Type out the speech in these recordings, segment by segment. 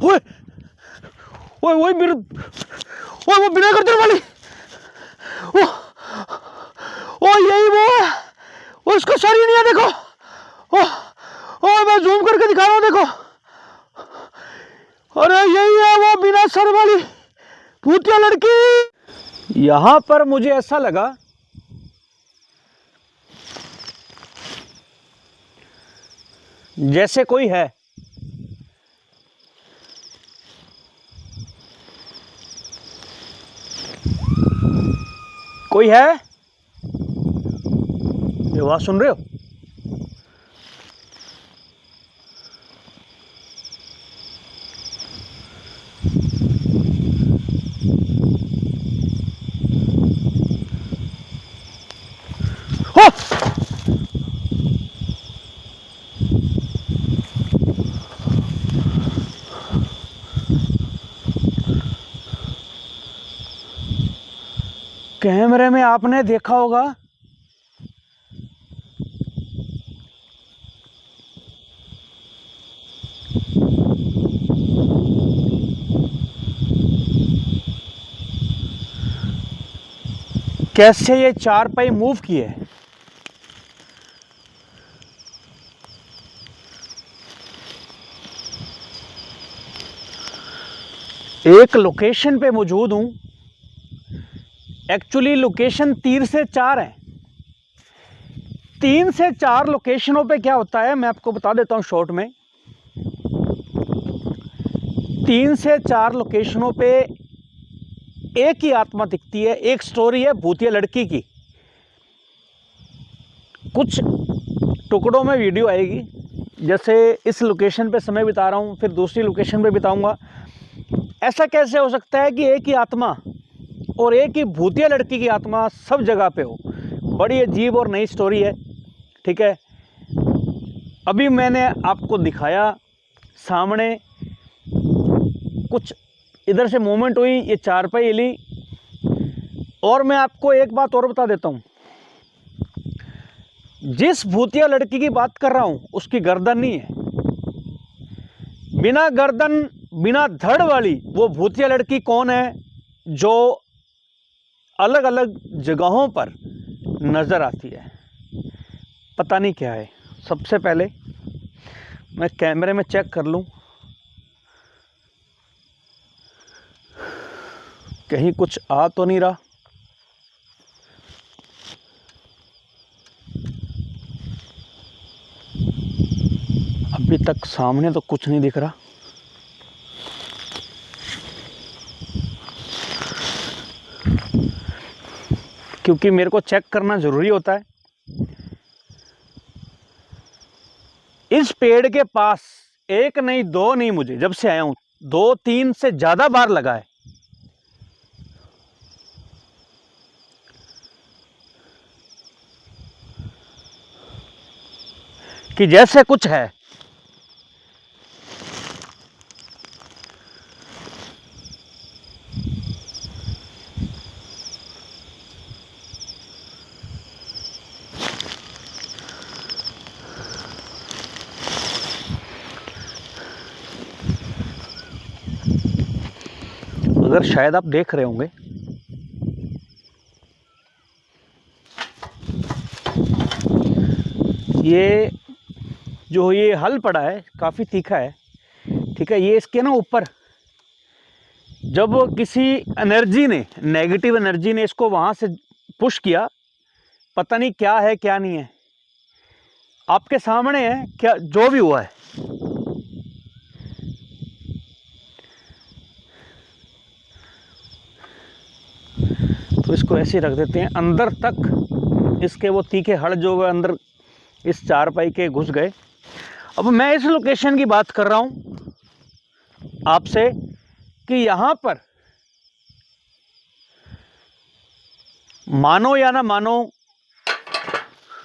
ओए ओए ओए मेरे ओए वो बिना गर्दन वाली ओ ओ यही वो है। ओ इसका सर ही नहीं है देखो। ओ ओ मैं जूम करके दिखा रहा हूँ देखो। अरे यही है वो बिना सर वाली भूतिया लड़की। यहां पर मुझे ऐसा लगा जैसे कोई है। कोई है? ये आवाज सुन रहे हो? हो! कैमरे में आपने देखा होगा कैसे ये चारपाई मूव किए। एक लोकेशन पे मौजूद हूं। एक्चुअली लोकेशन 3 से 4 है। 3 से 4 लोकेशनों पे क्या होता है मैं आपको बता देता हूं शॉर्ट में। 3 से 4 लोकेशनों पे एक ही आत्मा दिखती है। एक स्टोरी है भूतिया लड़की की। कुछ टुकड़ों में वीडियो आएगी, जैसे इस लोकेशन पे समय बिता रहा हूँ, फिर दूसरी लोकेशन पे बिताऊंगा। ऐसा कैसे हो सकता है कि एक ही आत्मा और एक ही भूतिया लड़की की आत्मा सब जगह पे हो? बड़ी अजीब और नई स्टोरी है। ठीक है, अभी मैंने आपको दिखाया सामने कुछ इधर से मूवमेंट हुई, ये चारपाई हिली। और मैं आपको एक बात और बता देता हूँ, जिस भूतिया लड़की की बात कर रहा हूँ उसकी गर्दन नहीं है। बिना गर्दन बिना धड़ वाली वो भूतिया लड़की कौन है जो अलग अलग जगहों पर नजर आती है? पता नहीं क्या है। सबसे पहले मैं कैमरे में चेक कर लूं कहीं कुछ आ तो नहीं रहा। अभी तक सामने तो कुछ नहीं दिख रहा। क्योंकि मेरे को चेक करना जरूरी होता है। इस पेड़ के पास एक नहीं दो नहीं, मुझे जब से आया हूं 2-3 से ज्यादा बार लगा है। कि जैसे कुछ है। अगर शायद आप देख रहे होंगे, ये जो ये हल पड़ा है काफ़ी तीखा है। ठीक है, ये इसके ना ऊपर जब किसी एनर्जी ने, नेगेटिव एनर्जी ने इसको वहाँ से पुश किया, पता नहीं क्या है क्या नहीं है, आपके सामने है क्या जो भी हुआ है। तो इसको ऐसे रख देते हैं। अंदर तक इसके वो तीखे हड़ जो है अंदर इस चारपाई के घुस गए। अब मैं इस लोकेशन की बात कर रहा हूं आपसे कि यहां पर मानो या ना मानो,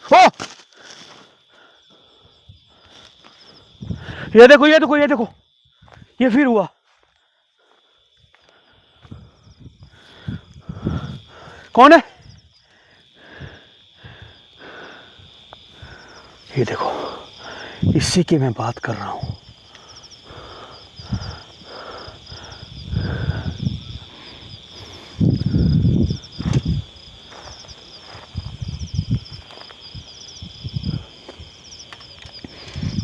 हो ये देखो ये देखो ये देखो, ये फिर हुआ। कौन है? ये देखो, इसी की मैं बात कर रहा हूं।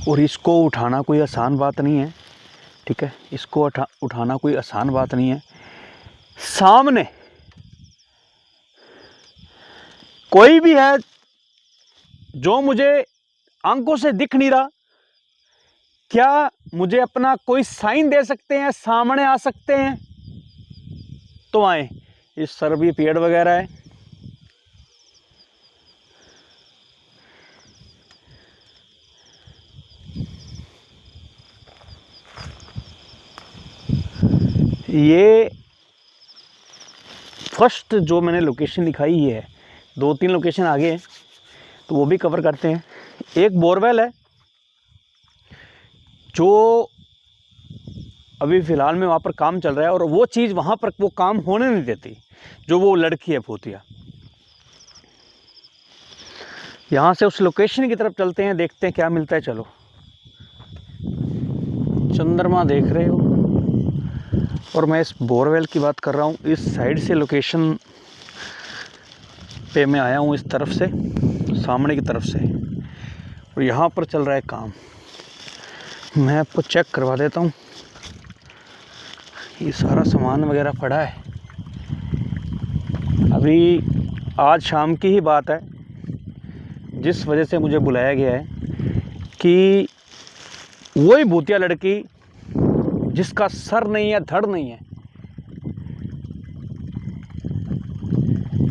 और इसको उठाना कोई आसान बात नहीं है, ठीक है, इसको उठाना कोई आसान बात नहीं है। सामने कोई भी है जो मुझे आंखों से दिख नहीं रहा, क्या मुझे अपना कोई साइन दे सकते हैं, सामने आ सकते हैं तो आए। इस तरफ भी पेड़ वगैरह है, ये फर्स्ट जो मैंने लोकेशन दिखाई ये है। 2-3 लोकेशन आगे हैं तो वो भी कवर करते हैं। एक बोरवेल है जो अभी फ़िलहाल में वहाँ पर काम चल रहा है, और वो चीज़ वहाँ पर वो काम होने नहीं देती, जो वो लड़की है भूतिया। यहाँ से उस लोकेशन की तरफ चलते हैं, देखते हैं क्या मिलता है। चलो, चंद्रमा देख रहे हो, और मैं इस बोरवेल की बात कर रहा हूँ। इस साइड से लोकेशन पे मैं आया हूँ, इस तरफ से, सामने की तरफ से, और यहाँ पर चल रहा है काम। मैं आपको चेक करवा देता हूँ। ये सारा सामान वगैरह पड़ा है। अभी आज शाम की ही बात है, जिस वजह से मुझे बुलाया गया है कि वही भूतिया लड़की जिसका सर नहीं है, धड़ नहीं है,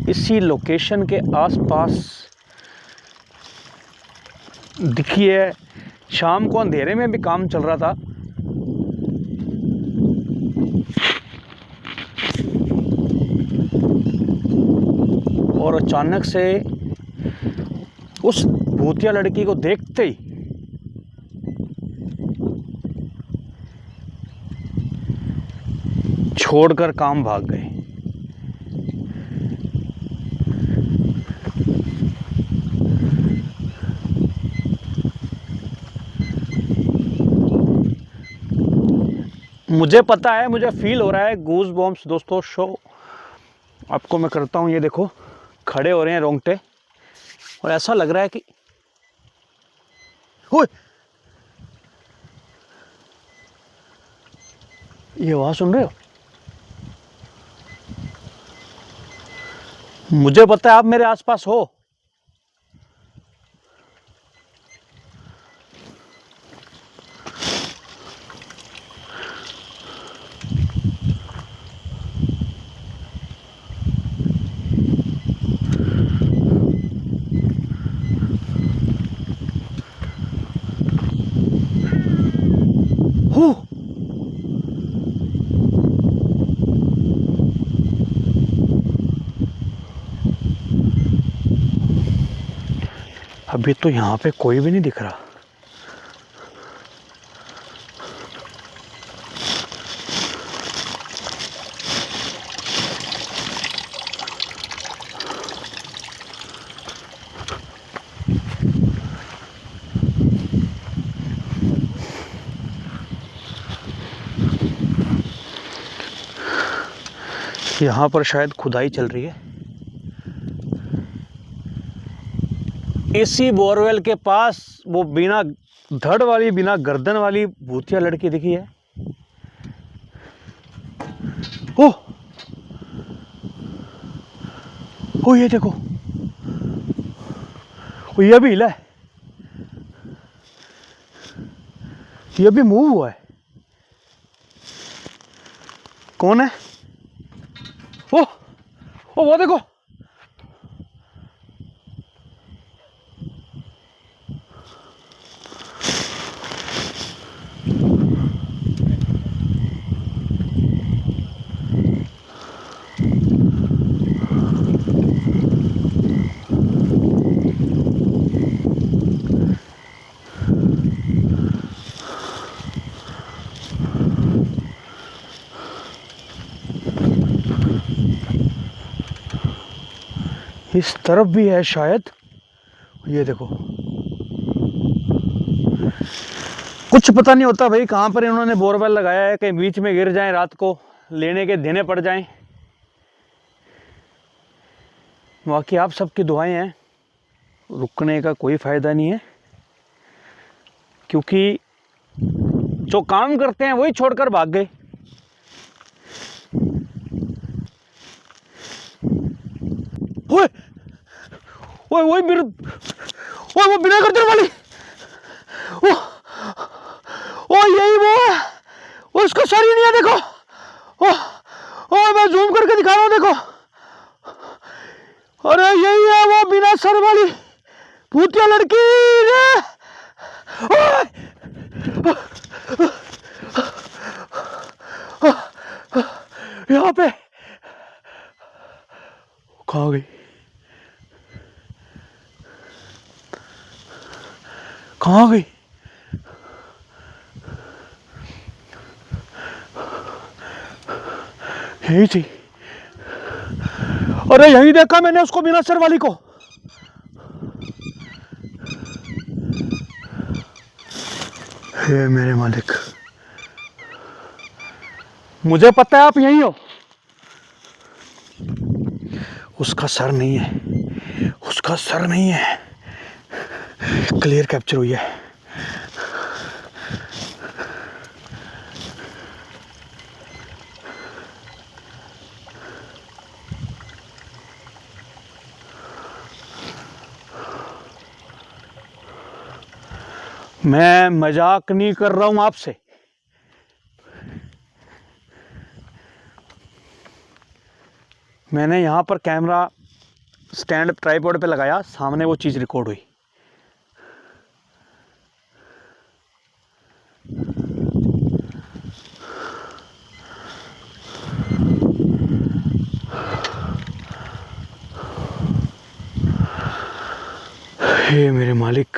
इसी लोकेशन के आसपास दिखी है। शाम को अंधेरे में भी काम चल रहा था, और अचानक से उस भूतिया लड़की को देखते ही छोड़कर काम भाग गए। मुझे पता है, मुझे फील हो रहा है गूज बॉम्ब्स दोस्तों। शो आपको मैं करता हूँ, ये देखो खड़े हो रहे हैं रोंगटे, और ऐसा लग रहा है कि ओए, ये आवाज सुन रहे हो? मुझे पता है आप मेरे आसपास हो। अभी तो यहाँ पे कोई भी नहीं दिख रहा। यहाँ पर शायद खुदाई चल रही है। इसी बोरवेल के पास वो बिना धड़ वाली, बिना गर्दन वाली भूतिया लड़की दिखी है। ओह, ओ ये देखो, ओ ये भी हिला है, ये भी मूव हुआ है। कौन है? ओ वो देखो, इस तरफ भी है शायद। ये देखो, कुछ पता नहीं होता भाई कहाँ पर इन्होंने बोरवेल लगाया है, कहीं बीच में गिर जाए, रात को लेने के देने पड़ जाएं। बाकी आप सबकी दुआएं हैं, रुकने का कोई फ़ायदा नहीं है। क्योंकि जो काम करते हैं वही छोड़कर भाग गए। ओए ओए ओए वो बिना गर्दन वाली, ओ ओ यही वो है, उसका सर ही नहीं है, देखो। ओ ओ मैं जूम करके दिखा रहा हूं, देखो। अरे यही है वो बिना सर वाली भूतिया लड़की रे। यहाँ पे कहाँ गई, कहाँ गई? यही थी। अरे यही देखा मैंने उसको, बिना सर वाली को। हे मेरे मालिक, मुझे पता है आप यही हो। उसका सर नहीं है, उसका सर नहीं है। क्लियर कैप्चर हुई है। मैं मजाक नहीं कर रहा हूं आपसे। मैंने यहां पर कैमरा स्टैंड ट्राइपॉड पे लगाया, सामने वो चीज रिकॉर्ड हुई। हे मेरे मालिक,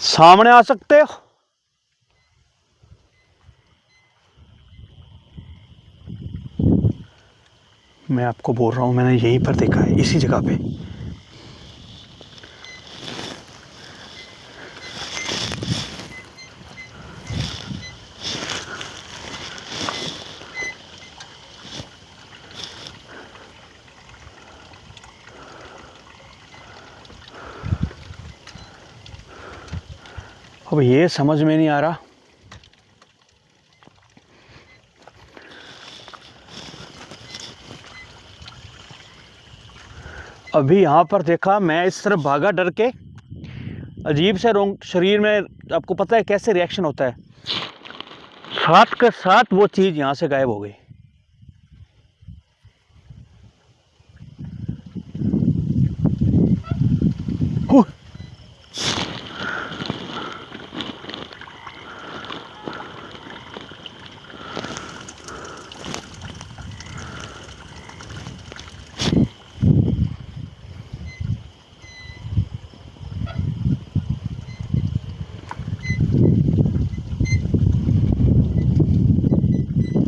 सामने आ सकते हो? मैं आपको बोल रहा हूं, मैंने यहीं पर देखा है, इसी जगह पे। अब ये समझ में नहीं आ रहा, अभी यहाँ पर देखा, मैं इस तरफ भागा डर के, अजीब से रोंग शरीर में, आपको पता है कैसे रिएक्शन होता है, साथ के साथ वो चीज़ यहाँ से गायब हो गई।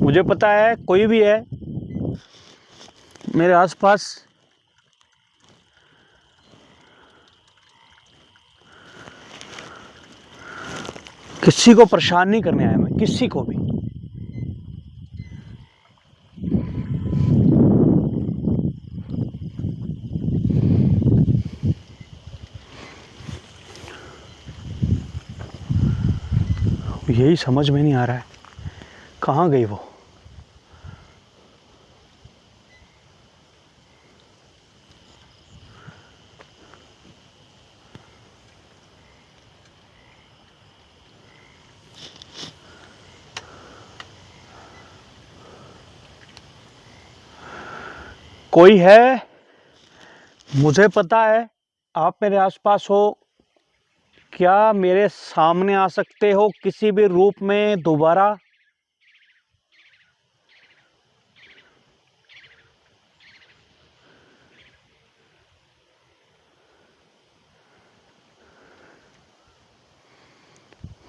मुझे पता है कोई भी है मेरे आसपास, किसी को परेशान नहीं करने आया मैं, किसी को भी। यही समझ में नहीं आ रहा है कहाँ गई वो। कोई है, मुझे पता है आप मेरे आसपास हो, क्या मेरे सामने आ सकते हो किसी भी रूप में दोबारा?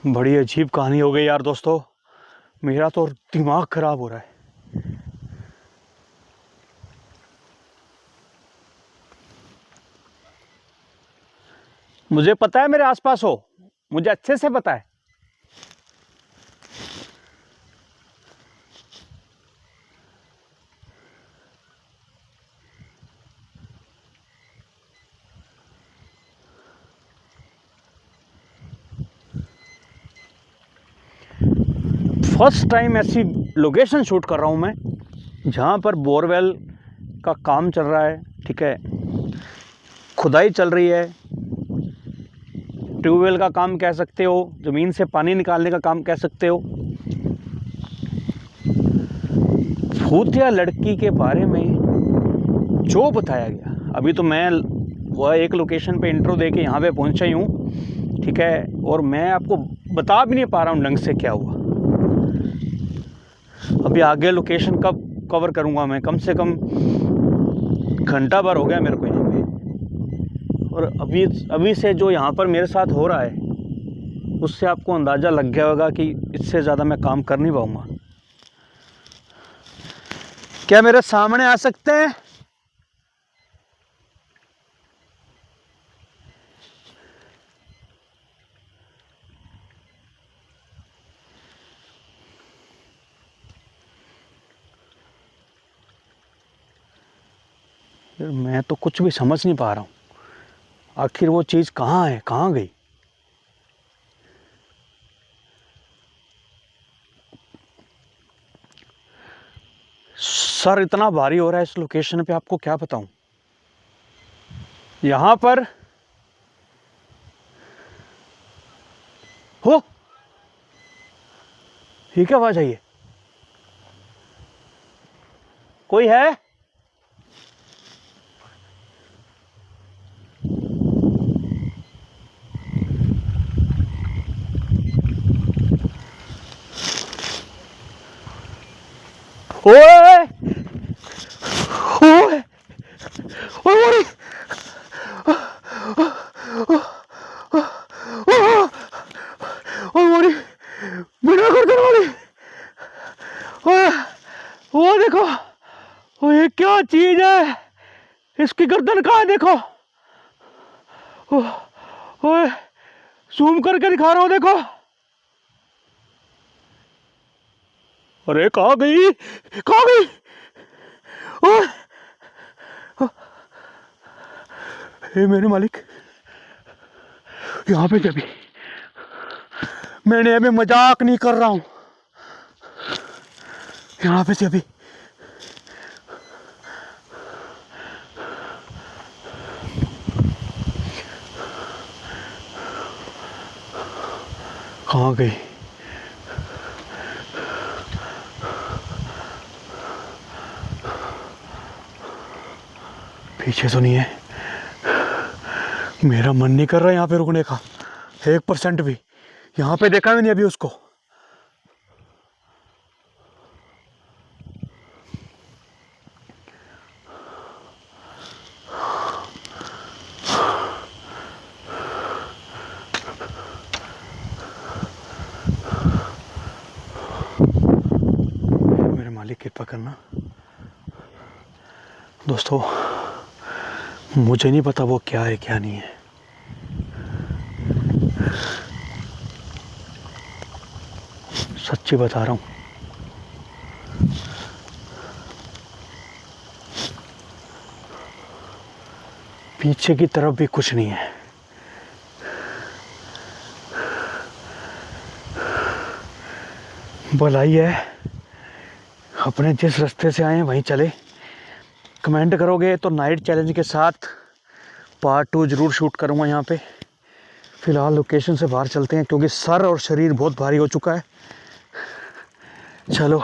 बड़ी अजीब कहानी हो गई यार दोस्तों, मेरा तो दिमाग खराब हो रहा है। मुझे पता है मेरे आसपास हो, मुझे अच्छे से पता है। फर्स्ट टाइम ऐसी लोकेशन शूट कर रहा हूँ मैं जहाँ पर बोरवेल का काम चल रहा है, ठीक है, खुदाई चल रही है, ट्यूबवेल का काम कह सकते हो, ज़मीन से पानी निकालने का काम कह सकते हो। भूतिया लड़की के बारे में जो बताया गया, अभी तो मैं वह एक लोकेशन पे इंट्रो दे के यहाँ पे पहुँचा ही हूँ, ठीक है, और मैं आपको बता भी नहीं पा रहा हूँ ढंग से क्या हुआ। अभी आगे लोकेशन कब कवर करूँगा मैं, कम से कम घंटा भर हो गया मेरे को यहाँ पे, और अभी से जो यहाँ पर मेरे साथ हो रहा है उससे आपको अंदाज़ा लग गया होगा कि इससे ज़्यादा मैं काम कर नहीं पाऊँगा। क्या मेरे सामने आ सकते हैं? मैं तो कुछ भी समझ नहीं पा रहा हूँ, आखिर वो चीज़ कहाँ है, कहाँ गई? सर इतना भारी हो रहा है इस लोकेशन पे, आपको क्या बताऊँ। यहाँ पर हो, ये क्या आवाज़ आई है? कोई है? ओए ओए ओए ओए बिना गर्दन वाली, वो देखो, वो ये क्या चीज है, इसकी गर्दन कहाँ है? देखो, ओए जूम करके दिखा रहा हूँ, देखो। अरे कहाँ गई, कहाँ गई? हे मेरे मालिक, यहाँ पे जब मैंने अभी मजाक नहीं कर रहा हूँ, यहाँ पे से अभी कहाँ गई? पीछे तो नहीं है? मेरा मन नहीं कर रहा यहाँ पे रुकने का 1% भी। यहाँ पे देखा मैंने अभी उसको। मेरे मालिक कृपा करना। दोस्तों मुझे नहीं पता वो क्या है क्या नहीं है। सच्ची बता रहा हूँ, पीछे की तरफ भी कुछ नहीं है। भलाई है अपने जिस रास्ते से आए वहीं चले। कमेंट करोगे तो नाइट चैलेंज के साथ पार्ट 2 ज़रूर शूट करूँगा यहाँ पे। फ़िलहाल लोकेशन से बाहर चलते हैं क्योंकि सर और शरीर बहुत भारी हो चुका है। चलो।